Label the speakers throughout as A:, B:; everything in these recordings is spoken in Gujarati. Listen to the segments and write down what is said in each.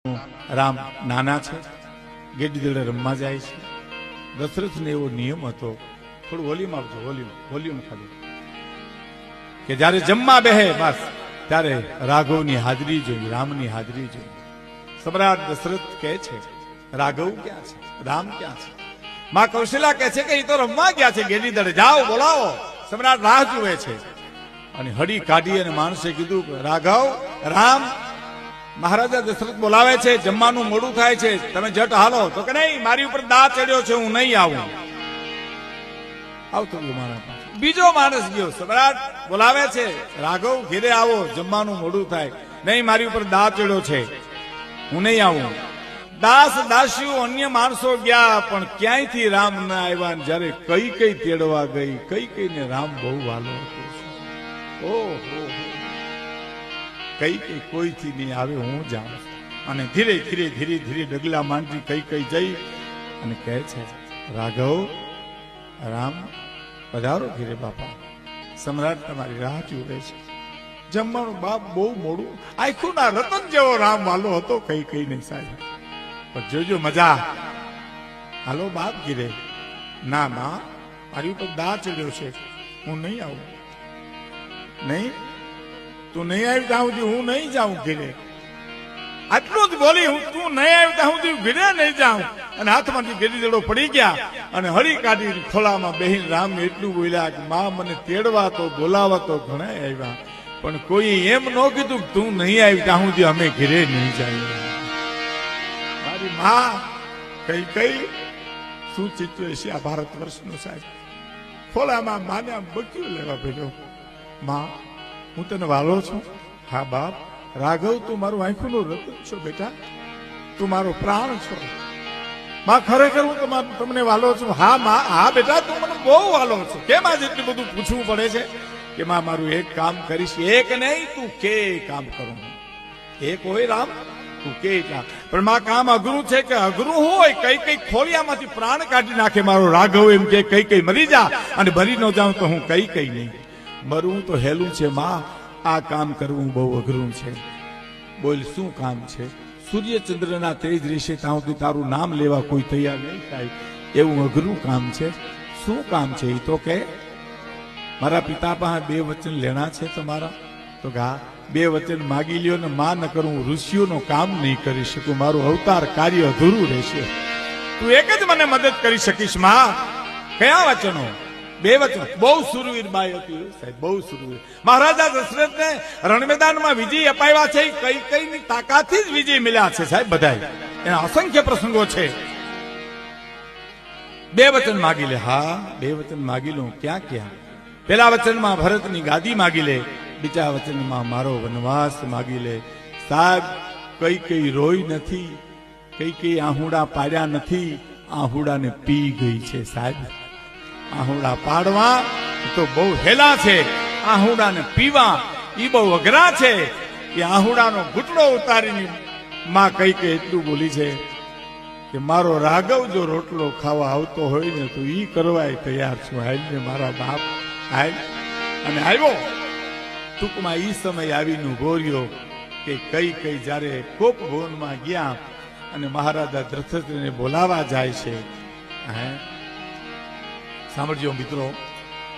A: રામ નાના છે, ગેડીદડે રમવા જાય છે. દશરથને એવો નિયમ હતો, થોડું વોલ્યુમ આપજો, વોલ્યુમ ખાલી, કે જયારે જમવા બેહે બસ ત્યારે રાઘવની હાજરી જોઈ, રામની હાજરી જોઈ. સમ્રાટ દશરથ કહે છે, રાઘવ ક્યાં છે, રામ ક્યાં છે? માં કૌશલ્યા કહે છે કે એ તો રમવા ગયા છે ગેડીદડે, જાઓ બોલાવો. સમ્રાટ રાહ જુએ છે અને હડી કાઢી અને માણસે કીધું, રાઘવ, રામ, મહારાજા દશરથ બોલાવે છે, જમવાનું મોડું થાય છે, તમે જટ હાલો. તો કે નહીં, મારી ઉપર દા ચડ્યો છે, હું નહીં આવું. આવતો ગયો મારા પાસે. બીજો માણસ ગયો, સમ્રાટ બોલાવે છે, રાઘવ ઘેરે આવો, જમવાનું મોડું થાય. નહીં, મારી ઉપર દા ચડ્યો છે, હું નહીં આવું. દાસ દાસીઓ અન્ય માણસો ગયા, પણ ક્યાંયથી રામ ના આવ્યા. જયારે કઈ કઈ તેડવા ગઈ, કઈ કઈને રામ બહુ વાલો હતો. ઓહો, કઈ કઈ કોઈથી નહીં આવે, હું જાઉં. અને ધીરે ધીરે ધીરે ધીરે ડગલા માંડી કઈ કઈ જઈ અને કહે છે, રાઘવ, રામ, પધારો ઘેરે બાપા, સમ્રાટ તમારી રાહ જુએ છે. જમવાનું બાપ બહુ મોડું. આખું ના રતન જેવો રામ વાલો હતો, કઈ કઈ નહીં સાહેબ, પણ જોજો મજા. હાલો બાપ ઘેરે. ના ના, મારી ઉપર દા ચડ્યો છે, હું નહીં આવું. નહીં, તું નહીં આવી ત્યાં સુધી હું નહીં જાઉં ઘેરે. આટલું જ બોલી, હું તું નહીં આવી ત્યાં સુધી ઘેરે નહીં જાઉં. અને હાથમાંથી ગેડીદડો પડી ગયા અને હળી કાઢી ખોલામાં બેહીને રામને એટલું બોલ્યા કે માં, મને તેડવા તો બોલાવા તો ઘણા આવ્યા, પણ કોઈ એમ ન કીધું કે તું નહીં આવી ત્યાં સુધી અમે ઘેરે નહીં જઈએ. મારી માં કઈ કઈ શું ચિત્ર છે આ ભારત વર્ષનું સાહેબ. ખોલામાં માને આમ બક્યું લેવા ભેજો. માં, હું તને વાલો છું. હા બાપ. રાઘવ, તું મારું આંખોનું રતન છો બેટા, તું મારો પ્રાણ છો. માં, ખરેખર હું તમને વાલો છું. હા માં, હા બેટા, તું મને બહુ વાલો છો. કેમ આજે એટલું બધું પૂછવું પડે છે? કે માં, મારું એક કામ કરીશ. એક નહીં, તું કે કામ કરું. એક હોય રામ, તું કે કામ. પણ માં, કામ અઘરું છે કે અઘરું હોય? કઈ કઈ ખોલિયામાંથી પ્રાણ કાઢી નાખે મારો રાઘવ. એમ કે કઈ કઈ મરી જા, અને ભરી ન જાઉં તો હું કઈ કઈ નહીં. મરવું તો હેલું છે માં, આ કામ કરવું બહુ અઘરું છે. બોલ, શું કામ છે? સૂર્યચંદ્રના તેજ રહેશે ત્યાં સુધી તારું નામ લેવા કોઈ તૈયાર નહીં થાય, એવું અઘરું કામ છે. શું કામ છે એ તો કે. મારા પિતા પાસે 2 વચન લેણા છે તમારા. તો હા, 2 વચન માગી લ્યો ને માં, ન કરું ઋષિઓનું કામ નહીં કરી શકું, મારું અવતાર કાર્ય અધૂરું રહેશે. તું એક જ મને મદદ કરી શકીશ માં. કયા વચનો? 2 વચન. બહુ સુરવીર બાઈ હતી સાહેબ, બહુ સુરવીર. મહારાજા દશરથને રણમેદાનમાં વિજય અપાવ્યા છે, કઈ કઈ ની તાકાતથી જ વિજય મળ્યા છે સાહેબ. બધા એના અસંખ્ય પ્રસંગો છે. 2 વચન માગી લે. હા, 2 વચન માગી લો. ક્યાં ક્યાં? પેલા વચનમાં ભરતની ગાદી માગી લે, બીજા વચનમાં મારો વનવાસ માગી લે. સાહેબ, કઈ કઈ રોઈ નથી, કઈ કઈ આહુડા પાડ્યા નથી, આહુડાને પી ગઈ છે સાહેબ. આહુડા પાડવા તો બહુ હેલા છે, આહુડાને પીવા એ બહુ અઘરા છે. એ આહુડાનો ઘૂંટડો ઉતારીને માં કઈ કઈ એટલું બોલી છે કે મારો રાઘવ જો રોટલો ખાવા આવતો હોય ને તો ઈ કરવાય તૈયાર છું. હાલ ને મારા બાપ, હાલ. અને આવ્યો. ટૂંકમાં ઈ સમય આવીને ઉભો રહ્યો કે કઈ કઈ જયારે કોપ ભવનમાં ગયા અને મહારાજા દશરથને બોલાવા જાય છે. સાંભળજો મિત્રો,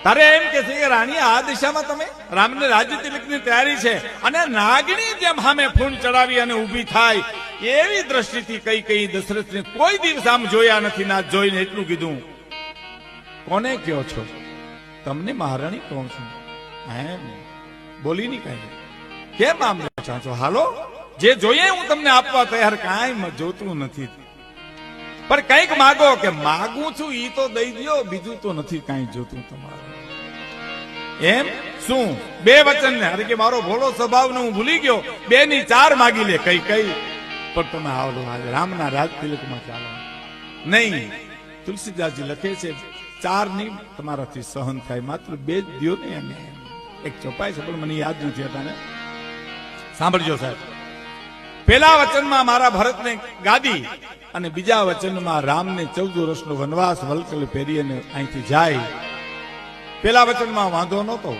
A: તારે એમ કે છે કે રાણી, આ દિશામાં તમે રામને રાજ્ય તિલકની તૈયારી છે, અને નાગણી જેમ સામે ફૂણ ચડાવી અને ઊભી થાય એવી દ્રષ્ટિથી કઈ કઈ દશરથને કોઈ દિવસ આમ જોયા નથી. ના જોઈને એટલું કીધું, કોને કહો છો? તમને મહારાણી કહું છું. એમ બોલી નહીં કઈ. કેમ આમ છો? હાલો, જે જોઈએ હું તમને આપવા તૈયાર. કાંઈ જોતું નથી, પણ કઈક માગો. કે માગું છું ઈ તો દઈ દો, બીજું તો નથી કાંઈ જોતું તમારું. એમ શું? 2 વચન ને? અરે કે મારો ભોળો સ્વભાવ ને હું ભૂલી ગયો. 2 ની 4 માગી લે કઈ કઈ. પણ તમે આવો રામના રાજ તિલકમાં ચાલો. નહીં, તુલસીદાસજી લખે છે 4 ની તમારાથી સહન થાય, માત્ર 2 જ દ્યો ને. એને એક ચોપાઈ છે પણ મને યાદ નથી હતા. સાંભળજો સાહેબ, પેલા વચનમાં મારા ભરતને ગાદી, અને બીજા વચનમાં રામને 14 વર્ષનો વનવાસ વલકલ પહેરી અને અહીંથી જાય. પેલા વચનમાં વાંધો નહોતો,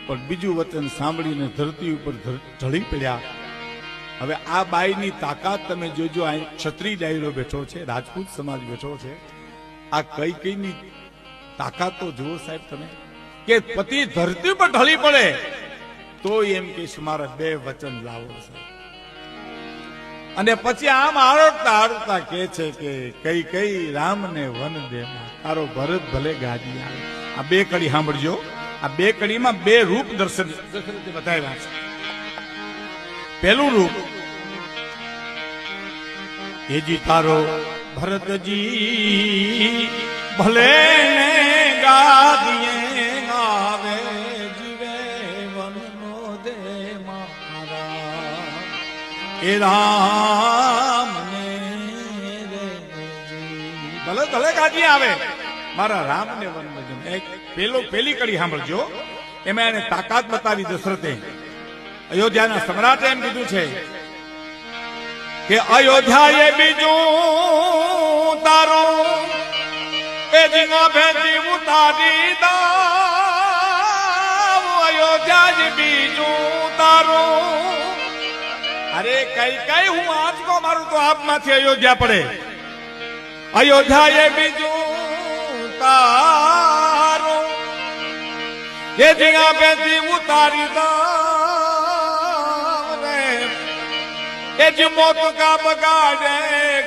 A: પણ બીજું વચન સાંભળીને ધરતી ઉપર ઢળી પડ્યા. હવે આ બાઈની તાકાત તમે જોજો. અહીં ક્ષત્રિય ડાયરો બેઠો છે, રાજપૂત સમાજ બેઠો છે. આ કઈ કઈની તાકાત તો જુઓ સાહેબ તમે, કે પતિ ધરતી પર ઢળી પડે તો એમ કે મારા 2 વચન લાવો છે. અને પછી આમ આરોટતા આરોટતા કે છે કે કઈ કઈ રામને વન દે તારો ભરત ભલે ગાદી આવે. આ 2 કડી સાંભળજો. આ 2 કડીમાં 2 રૂપ દશરથે બતાવ્યા છે. પહેલું રૂપ, એજી તારો ભરતજી ભલે ગાદીએ આવે જીવે વનનો દે મારા એ રામ ને રે ભલે ભલે ગાદી આવે મારા રામ ને વન એક પેલી કડી સાંભળજો. એમાં એને તાકાત બતાવી દશરથે. અયોધ્યાના સમ્રાટે એમ કીધું છે કે અયોધ્યા એ બીજું તારું એ જીંગા ભેજી ઉતારી દાવ. અયોધ્યા જ બીજું તારું. અરે કઈ કઈ હું આંચકો મારું તો આપમાંથી અયોધ્યા પડે. અયોધ્યા એ બીજું તારું એ જીંગા ભેજી ઉતારી દાવ. એ જ મોત કા બગાડે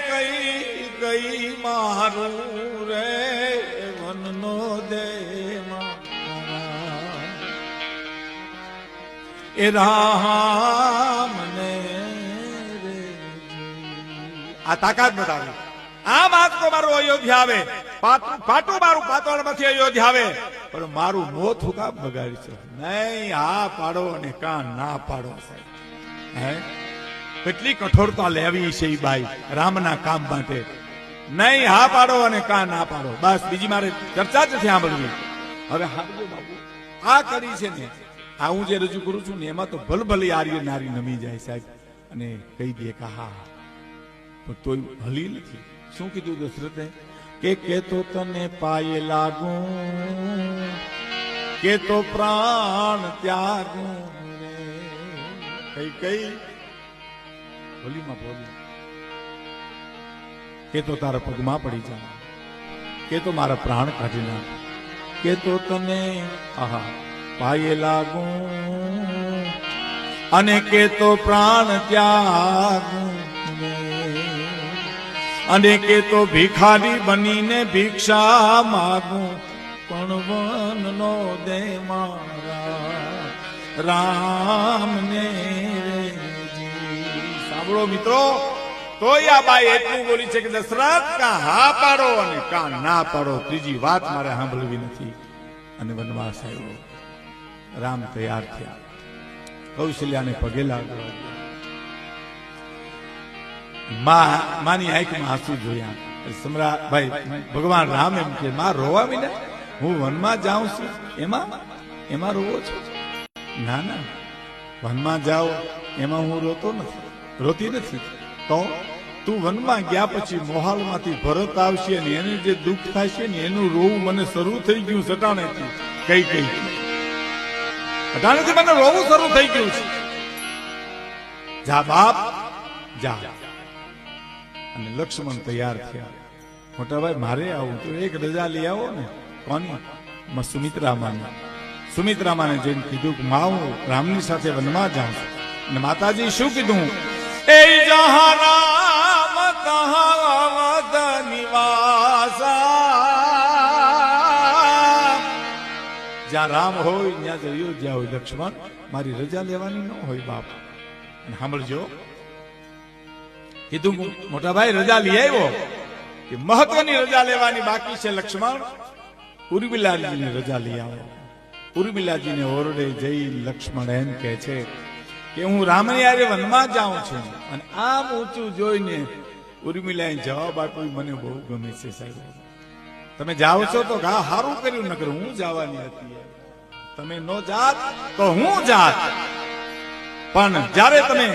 A: કઈ કઈ મારું રે વનનો દે મારા એ રામ ને રે. આ તાકાત બતાવી. આ વાત તો મારું અયોધ્યા આવે, પાટું મારું પાતળમાંથી અયોધ્યા આવે, પણ મારું મોત હું કામ બગાડી છે નહીં. હા પાડો અને કાન ના પાડો સાહેબ. હે કેટલી કઠોરતા લેવી છે એ બાઈ રામના કામ માટે. નહીં હા પાડો અને કાન ના પાડો. બસ બીજી મારે ચર્ચા જ નથી સાંભળવી. હવે સાંભળજો બાબુ, આ કરી છે ને આ હું જે રજૂ કરું છું ને એમાં તો ભલભલી આર્ય નારી નમી જાય સાહેબ અને કહી દે કે હા, પણ તોય ભલી નથી. શું કીધું દશરથે કે તો તને પાયે લાગું કે તો પ્રાણ ત્યાગું રે. કઈ ભોલીમાં બોલી કે તો તારા પગમાં પડી જા, કે તો મારા પ્રાણ કાઢી નાખ, કે તો તને આહા પાયે લાગું અને કે તો પ્રાણ ત્યાગું અને કે તો ભિખારી બનીને ભિક્ષા માગું પણ વન નો દે મારા રામ ને. સાંભળો મિત્રો, તોય આ બાઈ એટલું બોલી છે કે દશરથ કા હા પાડો અને કા ના પાડો, ત્રીજી વાત મારે સાંભળવી નથી. અને વનવાસ આવ્યો. રામ તૈયાર થયા, કૌશલ્યાને પગે લાગ્યો. માની આંખમાં આંસુ જોયા. સમ્રાટ ભાઈ ભગવાન રામ એમ કે માં રોવા વિના હું વનમાં જાઉં છું એમાં રોવો છો? ના ના, વનમાં જાઓ એમાં હું રોતો નથી, રોતી નથી. તો તું વનમાં ગયા પછી મોહાલમાંથી ભરત આવશે ને એને જે દુઃખ થાય છે ને એનું રોવું મને શરૂ થઈ ગયું સટાણેથી. કઈ સટાણેથી મને રોવું શરૂ થઈ ગયું છે. જા બાપ જા. અને લક્ષ્મણ તૈયાર થયા. મોટા ભાઈ મારે આવું તો એક રજા લઈ આવો ને. કોની? સુમિત્રામાને જઈને કીધું કે માં હું રામની સાથે વનમાં જાઉં. અને માતાજી શું કીધું? એ જહા રામ તહા નિવાસા. જ્યાં રામ હોય ત્યાં જ અયોધ્યા હોય. લક્ષ્મણ મારી રજા લેવાની ન હોય બાપ. અને સાંભળજો, કીધું મોટા ભાઈ રજા લઈ આવ્યો કે મહત્વની રજા લેવાની બાકી છે. લક્ષ્મણ ઉર્મિલાજીની રજા લઈ આવો. ઉર્મિલાજીને ઓરડે જઈ લક્ષ્મણ એમ કહે છે કે હું રામને યારે વનમાં જાઉં છું. અને આમ ઊંચું જોઈને ઉર્મિલાએ જવાબ આપ્યો, મને બહુ ગમે છે સાહેબ. તમે જાઓ છો તો સારું કર્યું, નકર હું જવાની હતી. તમે નો જાત તો હું જાત, પણ જ્યારે તમે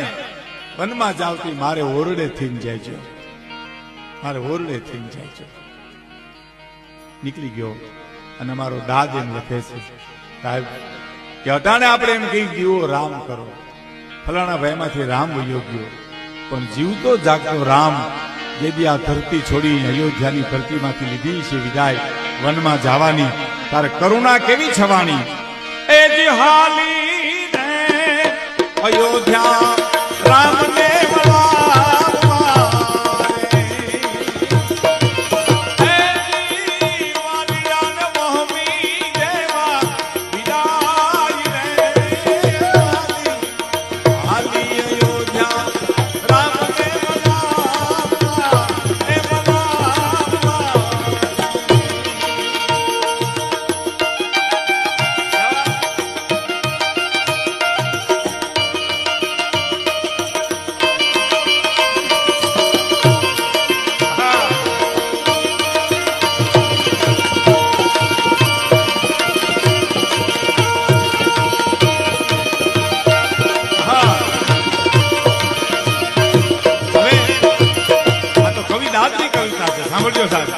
A: વનમાં જાવતી મારે ઓરડે થઈને જાય છે, મારે ઓરડે થઈને જાય છે. નીકળી ગયો. અને મારો દાદ એમ લખે છે સાહેબ કે અટાણે આપણે એમ કહી દીવો રામ કરો, ફલાણા ભાઈમાંથી રામ વયો ગયો, પણ જીવતો જાગતો રામ જેદી આ ધરતી છોડી અયોધ્યાની ધરતીમાંથી લીધી છે વિદાય વનમાં જવાની, તારે કરુણા કેવી છવાની. એ જી હાલી ને અયોધ્યા રામને સાંભળજો સાહેબ.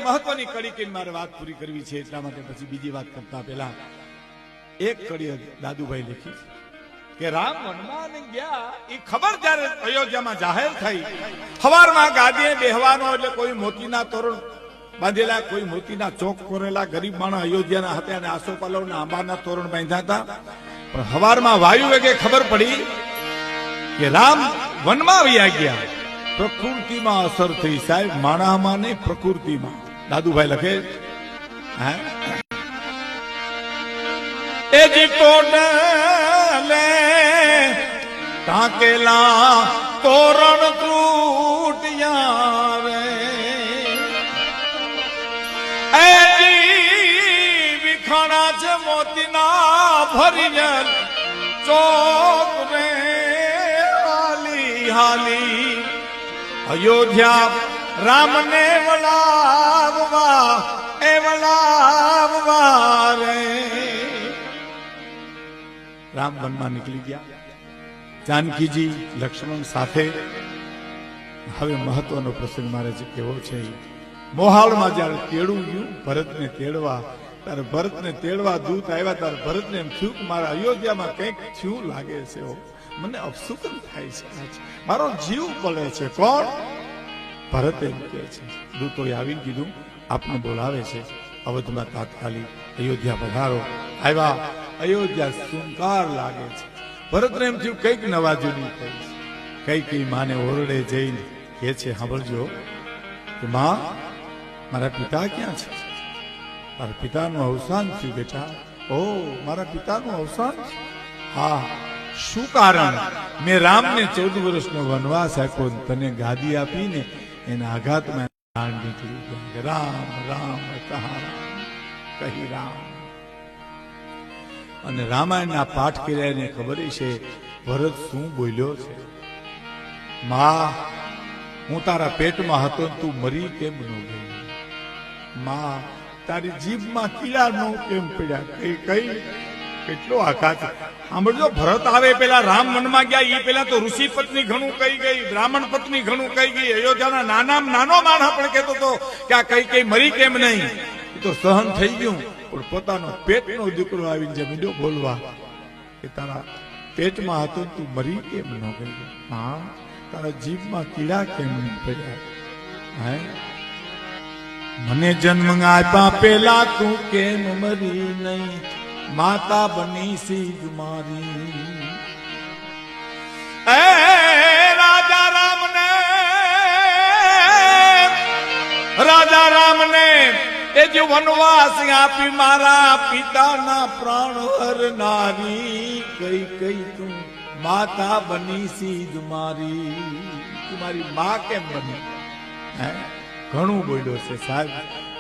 A: મહત્વની કડી કે મારે વાત પૂરી કરવી છે, એટલા માટે પછી બીજી વાત કરતા પહેલા એક કડી દાદુભાઈ લખી કે રામ વનમાં ગયા એ ખબર જ્યારે અયોધ્યામાં જાહેર થઈ, સવારમાં ગાદીએ બેહવાનો એટલે કોઈ મોતીના તોરણ બાંધેલા, કોઈ મોતીના ચોક કોરેલા ગરીબ માણસ અયોધ્યાના હતા અને આસોપાલવના આંબાના તોરણ બાંધ્યા હતા. પણ સવારમાં વાયુ વેગે ખબર પડી કે રામ વનમાં વયા ગયા. પ્રકૃતિમાં અસર થઈ સાહેબ, માણસમાં નહીં પ્રકૃતિમાં. દાદુભાઈ લખે એ જી ટોડલે ટાંકેલા તોરણ તૂટ્યા રે, એ જી વિખાણા છે મોતીના ભરિયલ ચોક રે, હાલી હાલી અયોધ્યા રામને વલાવવા એ વલાવવા રે. રામ વનમાં નીકળી ગયા, જાનકીજી લક્ષ્મણ સાથે. હવે મહત્વનો પ્રસંગ મારે જે કેવો છે, મોહાળમાં જયારે તેડું ગયું ભરતને તેડવા, ત્યારે ભરતને તેડવા દૂત આવ્યા, ત્યારે ભરતને એમ થયું કે મારા અયોધ્યામાં કંઈક થયું લાગે છે, મને અપસુકન થાય છે, મારો જીવ બળે છે. કોણ? ભરત એમ કહે છે. દૂતોએ આવીને કીધું આપને બોલાવે છે, અવધમાં તાત્કાલિક અયોધ્યા પધારો. આવ્યા, અયોધ્યા સુનકાર લાગે છે. ભરતને એમ થયું કઈક નવાજૂની થઈ. કઈ માને ઓરડે જઈને કે છે, સાંભળજો કે માં મારા પિતા ક્યાં છે? મારા પિતાનું અવસાન થયું બેટા. ઓ મારા પિતાનું અવસાન? હા. શું કારણ? મેં રામને 14 વર્ષનો વનવાસ આપ્યો, તને ગાદી આપીને એના આઘાતમાં નીકળી ગયા. રામ રામ કહી રામ. અને રામાયણના પાઠ કર્યા એને ખબર છે ભરત શું બોલ્યો છે. માં હું તારા પેટમાં હતો, તું મરી કેમ ન ગઈ? માં તારી જીભમાં કીડા નો કેમ પડ્યા? કઈ કઈ કેટલો આઘાત. સાંભળજો, ભરત આવે પેલા રામ વનમાં ગયા, એ પેલા તો ઋષિ પત્ની ઘણું કહી ગઈ, બ્રાહ્મણ પત્ની ઘણું કહી ગઈ, અયોધ્યાના નાનામાં નાનો માણસ પણ કહેતો હતો કે આ કઈ મરી કેમ નહીં. એ તો સહન થઈ ગયું, પણ પોતાનો પેટનો દીકરો આવીને જે મીડો બોલવા કે તારા પેટમાં હતો, તું મરી કેમ ન ગઈ? હા, તારા જીભમાં કીડા કેમ નહીં પડ્યા? હે, મને જન્મ આપ્યા પેલા તું કેમ મરી નહીં? માતા બની સીધ મારી. તેજ વનવાસ આપી મારા પિતાના પ્રાણ હરનારી કઈ કઈ તું માતા બની સીધ મારી તું મારી માં કેમ બની હે ઘણું બોલ્યો છે સાહેબ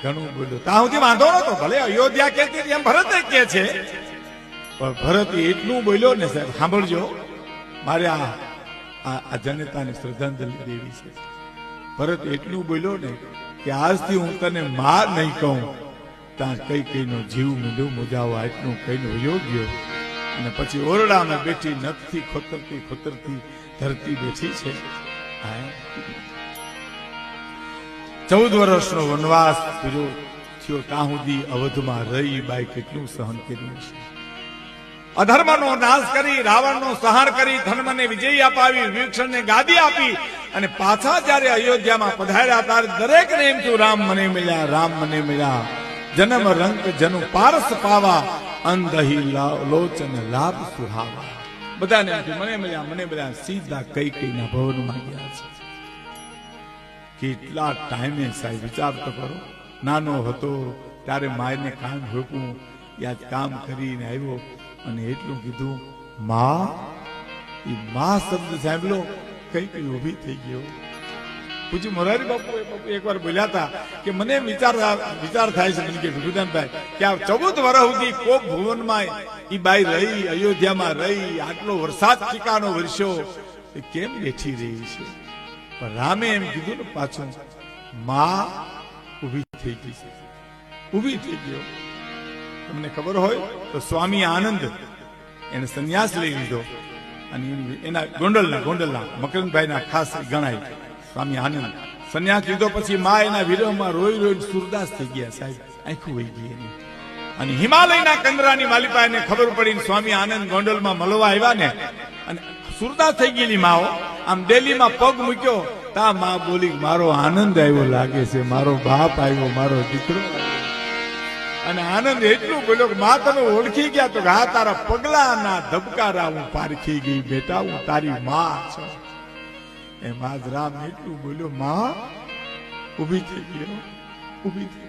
A: ઘણું બોલ્યો ત્યાં સુધી વાંધો નતો ભલે અયોધ્યા કહેતી હતી એમ ભરત કે છે પણ ભરત એટલું બોલ્યો ને સાહેબ સાંભળજો મારે આ જનતાને શ્રદ્ધાંજલિ દેવી છે ભરત એટલું બોલ્યો ને કે આજથી હું તને માં નહીં કહું ત્યાં કઈ કઈનો જીવ મીંડું મુજાવા એટલું કઈનો યોગ્ય અને પછી ઓરડામાં બેઠી નખથી ખોતરતી ખોતરતી ધરતી બેઠી છે 14 વર્ષનો વનવાસ પૂરો થયો ત્યાં સુધી અવધમાં રહી બાઈ કેટલું સહન કર્યું છે અધર્મનો નાશ કરી રાવણનો સંહાર કરી ધર્મને વિજય અપાવી વિભીષણને ગાદી આપી અને પાછા જ્યારે અયોધ્યામાં પધાર્યા ત્યારે દરેકને એમ થયું રામ મને મળ્યા રામ મને મળ્યા જન્મ રંગ જનુ પારસ પાવા અંધહી લોચન લાભ સુહાવા બધાને એમ થયું મને મળ્યા સીધા કઈ કઈના ભવનમાં ગયા છે કેટલા ટાઈમે સાહેબ વિચાર તો કરો નાનો હતો ત્યારે માયને કામ રોકવું યાદ કામ કરીને આવ્યો અને એટલું કીધું માં એ માં શબ્દ સાંભળ્યો કઈ કઈ ઉભી થઈ ગયો પૂછ્યું મોરારી બાપુ એકવાર બોલ્યા હતા કે મને વિચાર થાય છે મને કે વિભૂદાનભાઈ કે આ 14 વર્ષ સુધી કોપ ભુવનમાં ઈ બાઈ રહી અયોધ્યામાં રહી આટલો વરસાદ ટીકાનો વરસ્યો કેમ બેઠી રહી છે પણ રામે એમ કીધું ને પાછું માં ઉભી થઈ ગઈ છે ઉભી થઈ ગયો તમને ખબર હોય તો સ્વામી આનંદ એને સંન્યાસ લઈ લીધો અને એના ગોંડલના મકરંદભાઈના ખાસ ગણાય સ્વામી આનંદ સંન્યાસ લીધો પછી માં એના વિરહમાં રોઈ રોઈ સુરદાસ થઈ ગયા સાહેબ આંખું વહી ગઈ એની અને હિમાલયના કંદરાની માલિપાને ખબર પડીને સ્વામી આનંદ ગોંડલમાં મળવા આવ્યા ને અને સુરદાસ થઈ ગયેલી માઓ આમ ડેલીમાં પગ મૂક્યો તા માં બોલી મારો આનંદ આવ્યો લાગે છે મારો બાપ આવ્યો મારો દીકરો અને આનંદ એટલું બોલ્યો કે માં તમે ઓળખી ગયા તો હા તારા પગલાના ધબકારા હું પારખી ગઈ બેટા હું તારી માં છું એમ આજ રામ એટલું બોલ્યો માં ઉભી થઈ ગયો ઉભી થઈ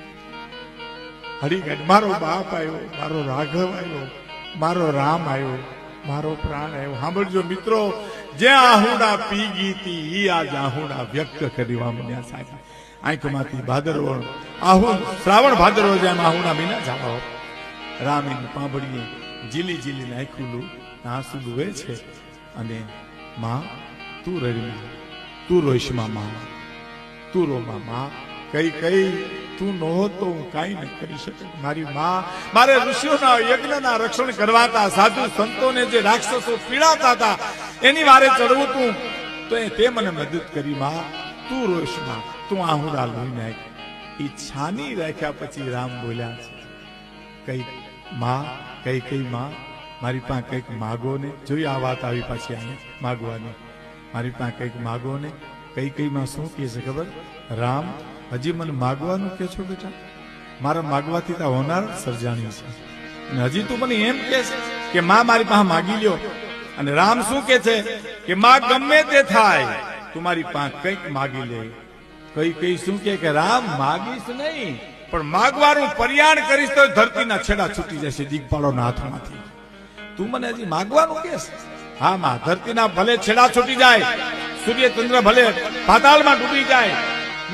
A: હરિગઢ મારો બાપ આવ્યો મારો રાઘવ આવ્યો મારો રામ આવ્યો મારો પ્રાણ આવ્યો સાંભળજો મિત્રો જે આહુડા પી ગઈ હતી ઈ આજ આહુડા વ્યક્ત કરવા મળ્યા સાહેબ આંખમાંથી ભાદરવો શ્રાવણ ભાદરવો જેમ આહુડા મીના જાવા રામ એની પાંભળીએ જીલી જીલીને આંખુલું આંસુ લુવે છે અને માં તું રડી તું રોઈશમાં માં તું રોમાં માં કઈ કઈ તું નો તો હું કાંઈ ન કરી શકે મારી માં મારે ઋષિઓના યજ્ઞના રક્ષણ કરવાતા સાધુ સંતોને જે રાક્ષસો પીડાતા હતા એની વારે ચડવું તું તો તે મને મદદ કરી માં તું રોઈશમાં તું આહુડા લોહી નાખ ઈ છાની રાખ્યા પછી રામ બોલ્યા છે કઈ માં મારી પાસે કંઈક માગો ને જોઈ આ વાત આવી પાછી આને માગવાની મારી પાસે કંઈક માગો ને કઈ માં શું કહે છે ખબર રામ હજી મને માગવાનું કે છો બેટા મારા માગવાથી તા હોનાર સર્જાણી છે અને હજી તું મને એમ કે છે કે માં મારી પાસે માગી લ્યો અને રામ શું કે છે કે માં ગમે તે થાય તું મારી પાસે કંઈક માગી લે કઈ શું કે રામ માગીશ નહીં પણ માગવાનું પર્યાણ કરીશ તો ધરતીના છેડા છૂટી જશે દિગપાળોના હાથમાંથી તું મને હજી માગવાનું કે હા માં ધરતીના ભલે છેડા છૂટી જાય સૂર્ય ચંદ્ર ભલે પાતાળમાં ડૂબી જાય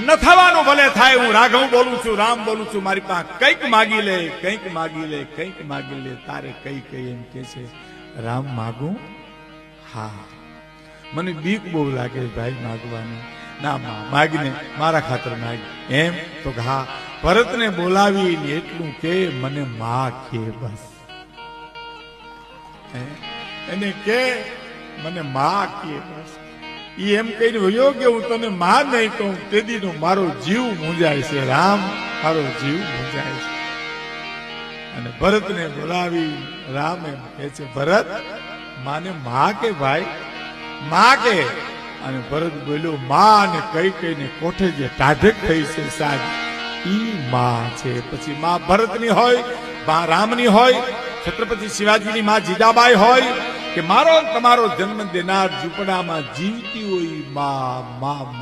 A: ન થવાનું ભલે થાય હું રાઘવ બોલું છું રામ બોલું છું મારી પાસે કંઈક માગી લે કંઈક માગી લે કંઈક માગી લે તારે કઈ એમ કે છે રામ માગું હા મને બીક બહુ લાગે ભાઈ માગવાની ના માગીને મારા ખાતર માગ એમ તો હા ભરતને બોલાવીને એટલું કે મને માં કે બસ એને કે મને માં કે બસ ઈ એમ કહીને વયો કે હું તને માં નહીં કહું તેદીનો મારો જીવ મૂંઝાય છે રામ મારો જીવ મૂંઝાય છે અને ભરતને બોલાવી રામ એમ કહે છે ભરત માને માં કે ભાઈ માં કે અને ભરત બોલ્યો માં ને કઈ કોઠે જે ટાઢક થઈ છે સાહેબ ઈ માં છે પછી માં ભરતની હોય માં રામની હોય છત્રપતિ શિવાજીની માં જીજાબાઈ હોય કે મારો તમારો જન્મ દેનાર ઝૂંપડામાં જીવતી હોય માં